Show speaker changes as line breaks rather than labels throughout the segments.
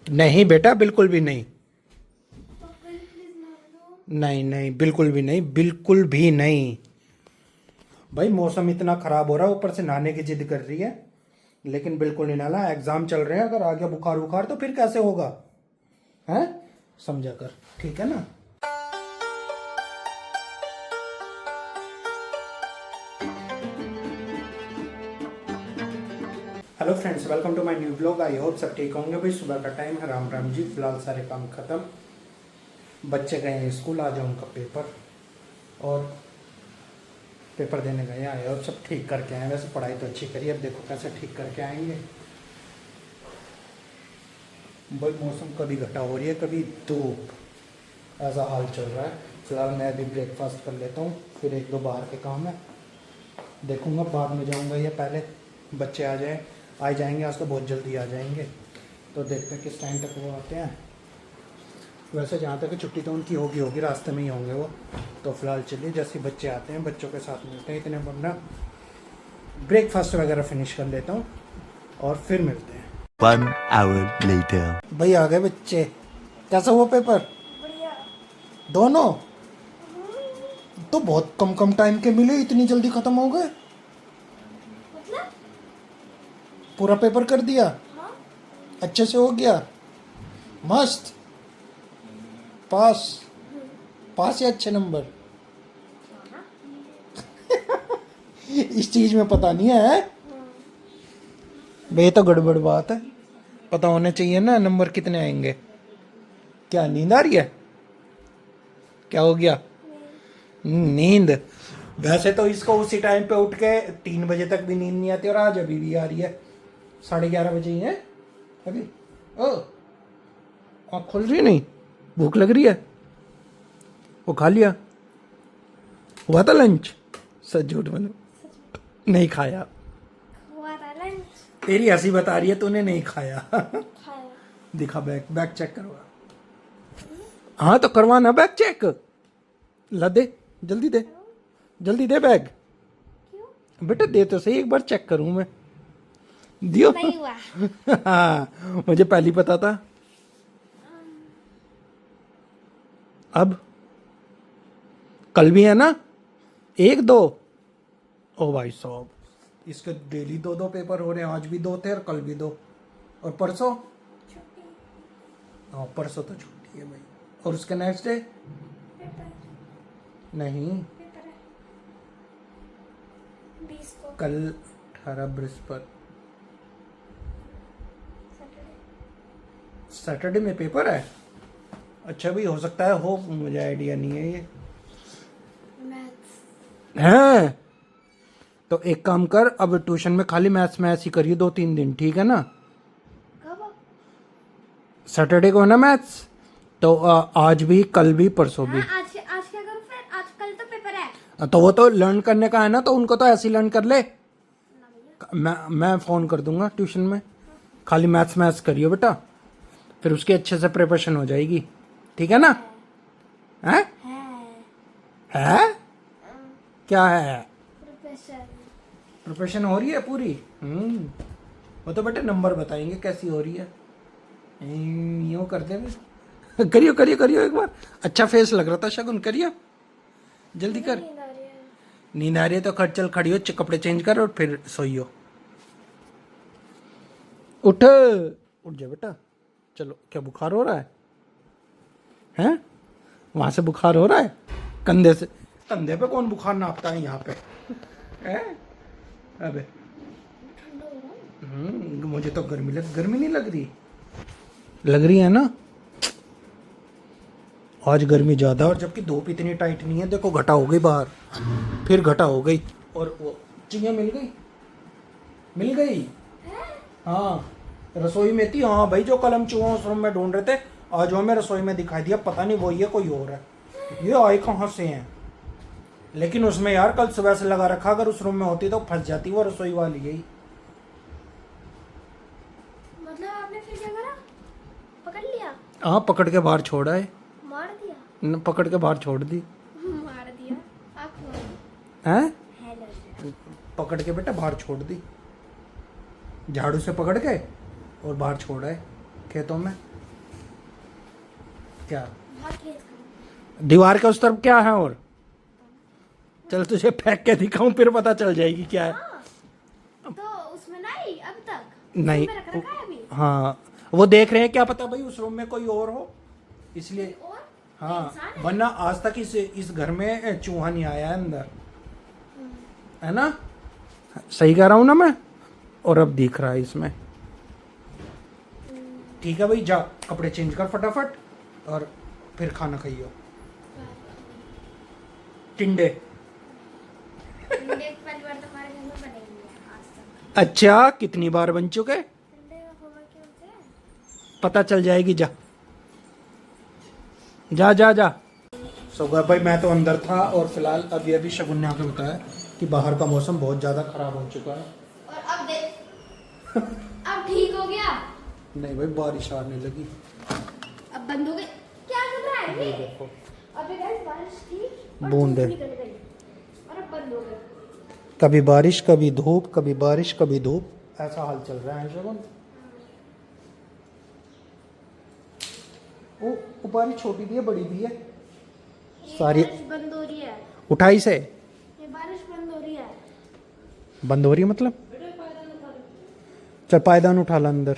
नहीं बेटा, बिल्कुल भी नहीं। नहीं नहीं, बिल्कुल भी नहीं, बिल्कुल भी नहीं। भाई मौसम इतना खराब हो रहा है, ऊपर से नहाने की जिद कर रही है, लेकिन बिल्कुल नहीं नहाना। एग्जाम चल रहे हैं, अगर आ गया बुखार बुखार तो फिर कैसे होगा, हैं? समझा कर, ठीक है ना। Hello friends, welcome to my new blog. I hope सब ठीक होंगे। भाई सुबह का टाइम है, राम राम जी। फिलहाल सारे काम खत्म, बच्चे गए हैं स्कूल, आज है उनका पेपर और पेपर देने गए आए और सब ठीक करके आए। वैसे पढ़ाई तो अच्छी करी, अब देखो कैसे ठीक करके आएंगे। भाई मौसम कभी घटा हो रही है, कभी धूप, ऐसा हाल चल रहा है। फिलहाल मैं अभी ब्रेकफास्ट कर लेता हूँ, फिर एक दो बाहर के काम है देखूँगा, बाद में जाऊँगा या पहले बच्चे आ जाएंगे। आज तो बहुत जल्दी आ जाएंगे, तो देखते हैं किस टाइम तक वो आते हैं। वैसे जहाँ तक छुट्टी तो उनकी होगी, रास्ते में ही होंगे वो। तो फिलहाल चलिए, जैसे बच्चे आते हैं बच्चों के साथ मिलते हैं। इतने वरना ब्रेकफास्ट वगैरह फिनिश कर लेता हूँ और फिर मिलते हैं।
1 hour later.
भाई आ गए बच्चे। कैसा हुआ पेपर?
बढ़िया।
दोनों तो बहुत कम कम टाइम के मिले, इतनी जल्दी खत्म हो गए।
मतलब?
पूरा पेपर कर दिया,
हाँ।
अच्छे से हो गया, मस्त। पास पास या अच्छे नंबर? इस चीज में पता नहीं है। भाई ये तो गड़बड़ बात है, पता होना चाहिए ना नंबर कितने आएंगे। क्या नींद आ रही है? क्या हो गया? नींद? वैसे तो इसको उसी टाइम पे उठ के 3 बजे तक भी नींद नहीं आती, और आज अभी भी आ रही है। 11:30 बजे ही है अभी। ओ, आँख खुल रही है? नहीं, भूख लग रही है? वो खा लिया? हुआ था लंच? सच झूठ बोलो, नहीं खाया।
हुआ था लंच।
तेरी हंसी बता रही है तूने नहीं खाया।
खाया।
दिखा बैग, बैग चेक करवा। हाँ तो करवाना बैग चेक। ला दे, जल्दी दे, जल्दी दे बैग।
क्यों?
बेटा दे तो सही, एक बार चेक करूं मैं। दियो।
नहीं हुआ।
हाँ, मुझे पहले ही पता था। अब कल भी है ना? एक दो? ओ भाई साहब, इसके डेली दो दो पेपर हो रहे हैं। आज भी दो थे और कल भी दो, और परसों?
छुट्टी।
हाँ परसों तो छुट्टी है भाई। और उसके नेक्स्ट डे?
पेपर।
नहीं,
पेपर है 20 को।
कल 18 बृहस्पति,
सैटरडे।
सैटरडे में पेपर है। अच्छा भी हो सकता है, हो, मुझे आइडिया नहीं है ये।
मैथ्स।
हैं? तो एक काम कर, अब ट्यूशन में खाली मैथ्स ही करिए 2-3 दिन, ठीक है ना।
कब?
सैटरडे को है ना मैथ्स, तो आज भी, कल भी, परसों भी।
हाँ, आज आज क्या करूँ फिर? आज कल तो पेपर है।
तो वो तो लर्न करने का है ना, तो उनको तो ऐसे ही लर्न कर ले। मैं फ़ोन कर दूंगा ट्यूशन में, खाली मैथ्स करियो बेटा, फिर उसकी अच्छे से प्रिपरेशन हो जाएगी, ठीक है ना। हैं? है? क्या है?
प्रोफेसर।
प्रिपरेशन हो रही है पूरी? वो तो बेटे नंबर बताएंगे कैसी हो रही है। यूँ करते हुए करियो करियो करियो एक बार। अच्छा फेस लग रहा था शगुन, करियो जल्दी कर।
नींद आ रही है।
नींद आ रही है तो खट चल, खड़ी हो, कपड़े चेंज कर और फिर सोइयो। उठ, उठ जा बेटा। चलो, क्या बुखार हो रहा है? हैं? वहां से बुखार हो रहा है? कंधे से? कंधे पे कौन बुखार नापता है यहाँ पे? हैं? अबे
ठंडा हो रहा है।
मुझे तो गर्मी नहीं लग रही। लग रही है ना? आज गर्मी ज़्यादा, और जबकि धूप इतनी टाइट नहीं है। देखो घटा हो गई बाहर, फिर घटा हो गई। और वो चिड़िया मिल गई, मिल गई। हाँ, रसोई में थी। हाँ भाई, जो कल हम चूहा उस रूम में ढूंढ रहे थे, आज वो हमें रसोई में दिखाई दिया। पता नहीं वही है कोई और है, ये आए कहाँ से हैं। लेकिन उसमें यार कल सुबह से लगा रखा, अगर उस रूम में होती तो फंस जाती वो रसोई वाली यही।
मतलब आपने फिर क्या करा? पकड़ लिया?
हाँ, पकड़ के बाहर छोड़ा है।
मार दिया?
पकड़ के बाहर छोड़ दी।
मार दिया? आँख मार।
हैं?
हेलो।
पकड़ के बेटा बाहर छोड़ दी, झाड़ू से पकड़ के और बाहर छोड़ा है। खेतों में। क्या
बहुत खेत खड़ा।
दीवार के उस तरफ क्या है? और चल तुझे फेंक के दिखाऊं, फिर पता चल जाएगी क्या है।
हाँ, तो उसमें नहीं अब तक
नहीं।
उसमें रख रखा है अभी।
हाँ, वो देख रहे हैं, क्या पता भाई उस रूम में कोई और हो, इसलिए।
और
हाँ,
इंसान है।
वरना आज तक इस घर में चूहा नहीं आया है अंदर, है ना? सही कह रहा हूँ ना मैं? और अब दिख रहा है इसमें। ठीक है भाई, जा कपड़े चेंज कर फटाफट और फिर खाना खाइयो। टिंडे।
अंडे पहली बार तो हमारे घर में बने ही नहीं है आज तक।
अच्छा, कितनी बार बन चुके?
अंडे का होगा क्या होते हैं?
पता चल जाएगी, जा जा जा जा। सो भाई मैं तो अंदर था, और फिलहाल अभी अभी शगुन ने आके बताया कि बाहर का मौसम बहुत ज़्यादा ख़राब हो चुका है।
और अब देख अब ठीक हो गया।
नहीं भाई, बारिश आने लगी।
अब बंद हो गई। क्या कर रहा है
ये
ये?
देखो,
अबे गाइस बारिश थी और
बूंदे।
धूप निकल गई और अब बंद हो गई।
कभी बारिश कभी धूप, कभी बारिश कभी धूप, ऐसा हाल चल रहा है शगुन। वो बारिश छोटी भी है, बड़ी भी है,
ये
सारी।
बारिश बंद हो रही है।
उठाई से
ये बारिश बंद हो रही है।
बंद हो रही है मतलब? चल पायदान उठा ला अंदर।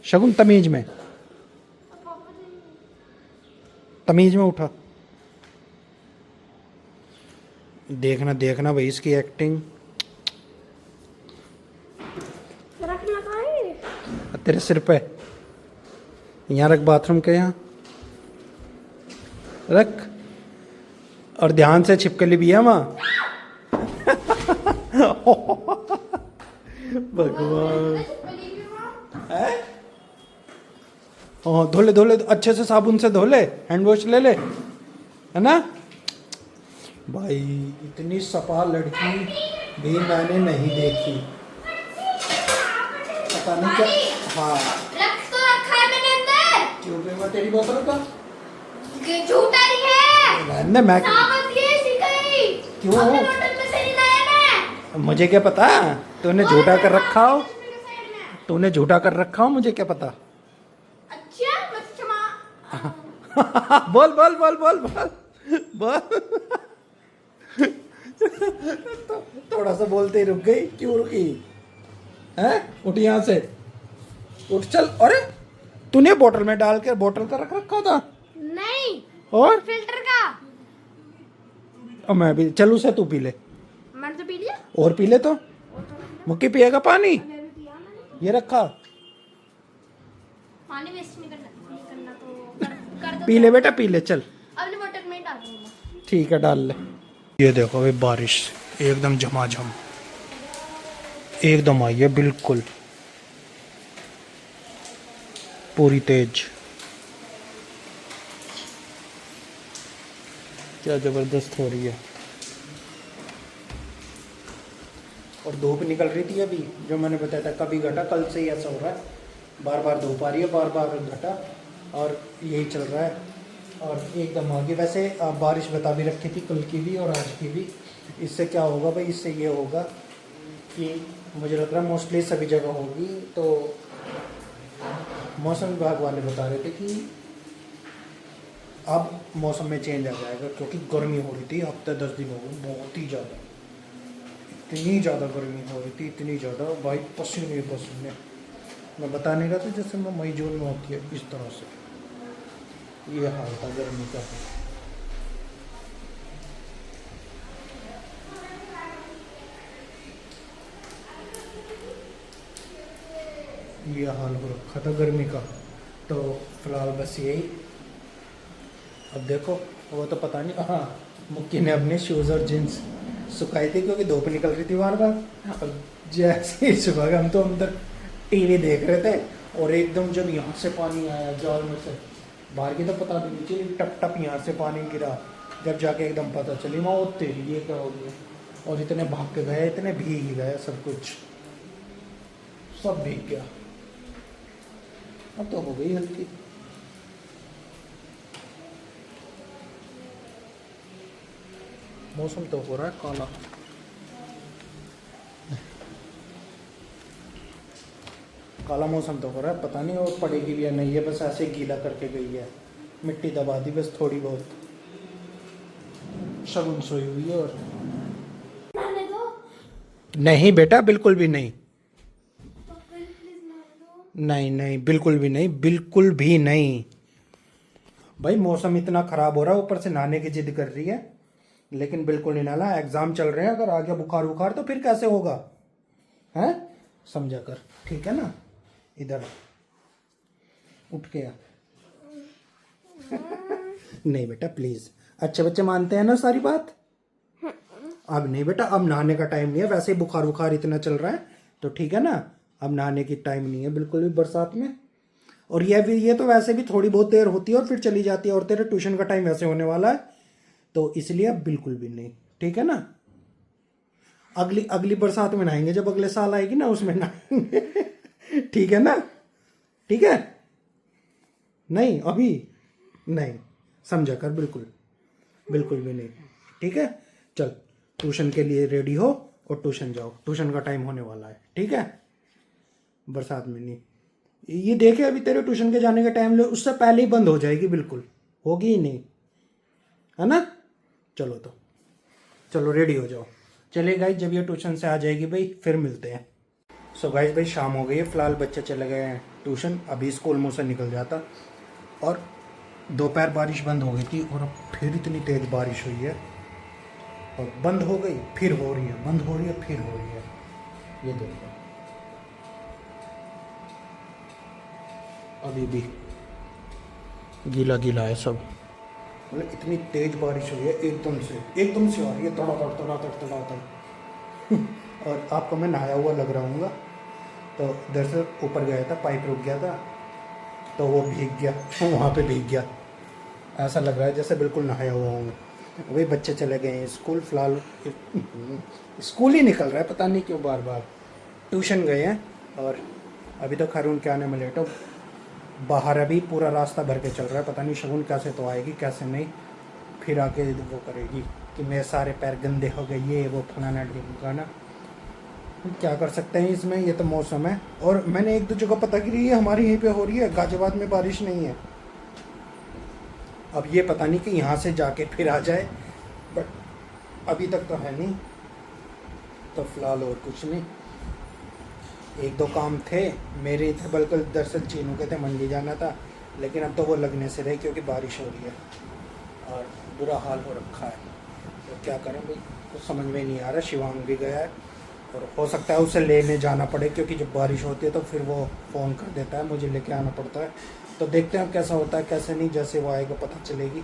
शगुन तमीज में,
अब पापा जी
तमीज में उठा। देखना देखना भाई इसकी एक्टिंग।
रखना कहाँ है?
तेरे सिर पे, यहाँ रख, बाथरूम के यहाँ रख, और ध्यान से छिपकली भी है वहाँ। भगवान है। हाँ, धो ले धो ले, अच्छे से साबुन से धो ले, हैंड वॉश ले ले, है ना भाई? इतनी सफा लड़की भी मैंने नहीं देखी, पता नहीं क्या। हाँ,
रख तो रखा है मैंने अंदर।
क्यों मैं तेरी बोतल का
झूठा नहीं है।
रहने मैं
साबुत ये सिकाई।
क्यों?
अपने बोतल में से नहीं लाया मैं।
मुझे क्या पता, तूने झूठा कर रखा हो, तूने झूठा कर रखा हो, मुझे क्या पता।
अच्छा मत क्षमा।
बोल बोल बोल बोल बोल बोल। थोड़ा सा बोलते ही रुक गई, क्यों रुकी है? उठ यहाँ से, उठ चल। अरे तूने बोतल में डाल के बोतल का रख रखा था?
नहीं,
और
फिल्टर का।
अब मैं भी चल, उसे तू पी ले।
मैंने तो पी लिया।
और पी ले तो, मुक्की पिएगा पानी?
मैं भी पिया मैंने।
ये रखा,
पानी वेस्ट नहीं करना तो कर दो।
पी ले बेटा, पी ले, चल
अपने बोतल में ही डाल दूंगा।
ठीक है, डाल ले। ये देखो भाई, बारिश एकदम झमाझम एकदम आई है, बिल्कुल पूरी तेज। क्या जबरदस्त हो रही है। और धूप निकल रही थी अभी, जो मैंने बताया था, कभी घटा, कल से ही ऐसा हो रहा है, बार बार धूप आ रही है, बार बार घटा, और यही चल रहा है। और एकदम आगे वैसे बारिश बता भी रखी थी, कल की भी और आज की भी। इससे क्या होगा भाई? इससे ये होगा कि मुझे लग रहा है मोस्टली सभी जगह होगी। तो मौसम विभाग वाले बता रहे थे कि अब मौसम में चेंज आ जाएगा, क्योंकि गर्मी हो रही थी हफ्ते 10 दिन हो गए, बहुत ही ज़्यादा, इतनी ज़्यादा गर्मी हो रही थी, इतनी ज़्यादा भाई, पसीने पसीने। मैं बता नहीं रहा था, जैसे मैं मई जून में होती है इस तरह से, ये हाल था गर्मी का। ये हाल हो रखा था गर्मी का। तो फिलहाल बस यही। अब देखो, वो तो पता नहीं। हाँ, मुक्की ने अपने शूज़ और जीन्स सुखाई थी, क्योंकि धूप निकल रही थी बार बार। अब जैसे ही सुखा गया, हम तो अंदर टीवी देख रहे थे, और एकदम जब यहाँ से पानी आया जाल में से, बाहर की तो पता भी नहीं चली, टप टप यहाँ से पानी गिरा, जब जाके एकदम पता चली, माँ तेरी ये क्या हो गया। और इतने भाग के गए, इतने भीग ही गए, सब कुछ सब भीग गया। अब तो हो गई हल्की। मौसम तो हो रहा है काला। काला मौसम तो हो रहा है, पता नहीं और पड़ेगी भी या नहीं है, बस ऐसे गीला करके गई है, मिट्टी दबा दी बस थोड़ी बहुत। शगुन सोई हुई है और
नहाने दो।
नहीं बेटा बिल्कुल भी नहीं,
पापा प्लीज नहाने दो।
नहीं नहीं बिल्कुल भी नहीं, बिल्कुल भी नहीं। भाई मौसम इतना खराब हो रहा है, ऊपर से नहाने की जिद कर रही है, लेकिन बिल्कुल नहीं नहाना। एग्जाम चल रहे हैं, अगर आ गया बुखार बुखार तो फिर कैसे होगा, हैं? समझा कर, ठीक है ना? इधर उठ के आ। नहीं बेटा प्लीज, अच्छे बच्चे मानते हैं ना सारी बात। अब नहीं बेटा, अब नहाने का टाइम नहीं है, वैसे ही बुखार बुखार इतना चल रहा है, तो ठीक है ना? अब नहाने की टाइम नहीं है बिल्कुल भी बरसात में। और ये तो वैसे भी थोड़ी बहुत देर होती है और फिर चली जाती है, और तेरे ट्यूशन का टाइम वैसे होने वाला है, तो इसलिए अब बिल्कुल भी नहीं, ठीक है ना? अगली बरसात में नहाएंगे, जब अगले साल आएगी ना उसमें नहाएंगे। ठीक है ना? ठीक है? नहीं अभी नहीं, समझा कर, बिल्कुल बिल्कुल भी नहीं, ठीक है? चल ट्यूशन के लिए रेडी हो और ट्यूशन जाओ, ट्यूशन का टाइम होने वाला है, ठीक है? बरसात में नहीं, ये देखे अभी तेरे ट्यूशन के जाने का टाइम ले, उससे पहले ही बंद हो जाएगी, बिल्कुल होगी ही नहीं, है ना? चलो तो चलो रेडी हो जाओ। चलिए गाइस, जब ये ट्यूशन से आ जाएगी भाई फिर मिलते हैं। सो गाइस भाई शाम हो गई है, फिलहाल बच्चे चले गए हैं ट्यूशन, अभी स्कूल मुँह से निकल जाता, और दोपहर बारिश बंद हो गई थी और अब फिर इतनी तेज़ बारिश हुई है, और बंद हो गई फिर हो रही है, बंद हो रही है फिर हो रही है। ये देखो अभी भी गीला गीला है सब, मतलब इतनी तेज बारिश हुई है, एकदम से आ रही है, तड़ातड़। और आपको मैं नहाया हुआ लग रहा हूँ, तो दरअसल ऊपर गया था, पाइप रुक गया था, तो वो भीग गया, वहाँ पे भीग गया, ऐसा लग रहा है जैसे बिल्कुल नहाया हुआ हूँ। वही बच्चे चले गए हैं स्कूल, फिलहाल स्कूल ही निकल रहा है, पता नहीं क्यों बार बार। ट्यूशन गए हैं, और अभी तो खैरून के आने में लेट हो, बाहर अभी पूरा रास्ता भर के चल रहा है, पता नहीं शगुन कैसे तो आएगी कैसे नहीं, फिर आके वो करेगी कि मेरे सारे पैर गंदे हो गए, ये वो फलाना ढिमकाना। क्या कर सकते हैं इसमें, ये तो मौसम है। और मैंने एक दो जगह पता की है, हमारे यहीं पे हो रही है, गाजियाबाद में बारिश नहीं है। अब ये पता नहीं कि यहाँ से जाके फिर आ जाए, बट अभी तक तो है नहीं, तो फिलहाल और कुछ नहीं। एक दो काम थे मेरे थे, बल्कि दरअसल चीनू के थे, मंडी जाना था, लेकिन अब तो वो लगने से रहे क्योंकि बारिश हो रही है और बुरा हाल हो रखा है। तो क्या करें भाई, कुछ समझ में नहीं आ रहा। शिवांग भी गया है, और हो सकता है उसे लेने जाना पड़े, क्योंकि जब बारिश होती है तो फिर वो फ़ोन कर देता है, मुझे लेके आना पड़ता है। तो देखते हैं कैसा होता है कैसे नहीं, जैसे वो आएगा पता चलेगी।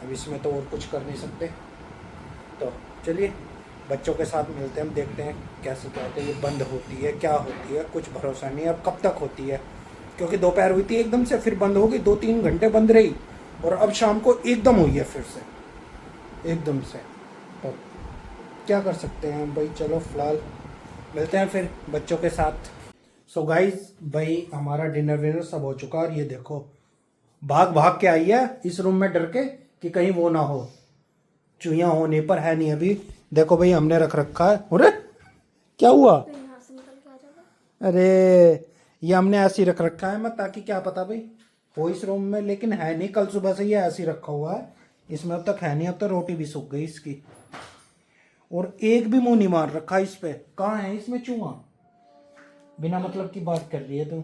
अब इसमें तो और कुछ कर नहीं सकते, तो चलिए बच्चों के साथ मिलते हैं, हम देखते हैं कैसे क्या होता है। ये बंद होती है क्या होती है कुछ भरोसा नहीं, अब कब तक होती है, क्योंकि दोपहर हुई थी एकदम से, फिर बंद हो गई, 2-3 घंटे बंद रही, और अब शाम को एकदम हुई है फिर से एकदम से। तो क्या कर सकते हैं भाई, चलो फिलहाल मिलते हैं फिर बच्चों के साथ। सो गाइज भाई हमारा डिनर विनर सब हो चुका, और ये देखो भाग भाग के आई है इस रूम में डर के कि कहीं वो ना हो, चूहिया होने पर है नहीं अभी। देखो भाई हमने रख रखा है, अरे क्या हुआ,
तो यहाँ से निकल के आ जाएगा।
अरे ये हमने ऐसे ही रख रखा है, मैं ताकि क्या पता भाई हो इस रूम में, लेकिन है नहीं, कल सुबह से ये ऐसे ही रखा हुआ है इसमें, अब तक है नहीं। अब तो रोटी भी सूख गई इसकी, और एक भी मुंह नहीं मार रखा इस पे। कहाँ है इसमें चूहा, बिना मतलब की बात कर रही है तू।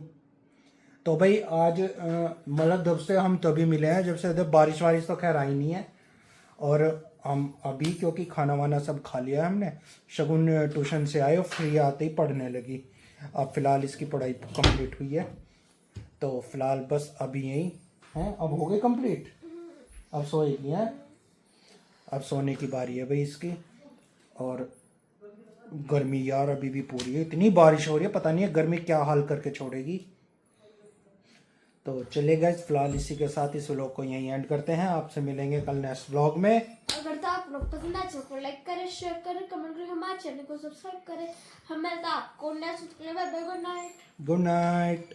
तो भाई आज मतलब जब से हम तभी मिले हैं, जब से बारिश वारिश तो खैर आई नहीं है, और हम अभी क्योंकि खाना वाना सब खा लिया है हमने। शगुन ट्यूशन से आए और फ्री आते ही पढ़ने लगी। अब फिलहाल इसकी पढ़ाई कंप्लीट हुई है, तो फिलहाल बस अभी यही हैं, अब हो गए कंप्लीट, अब सोएगी हैं, अब सोने की बारी है भाई इसकी। और गर्मी यार अभी भी पूरी है, इतनी बारिश हो रही है, पता नहीं है गर्मी क्या हाल करके छोड़ेगी। तो चलिए गाइस फिलहाल इसी के साथ इस व्लॉग को यहीं एंड करते हैं, आपसे मिलेंगे कल नेक्स्ट व्लॉग में।
अगर तो आप लोग पसंद आए तो लाइक करें, शेयर करें, कमेंट करें, हमारे चैनल को सब्सक्राइब करें। हम मिलता आपको नेक्स्ट वीडियो में। Good night.
Good night.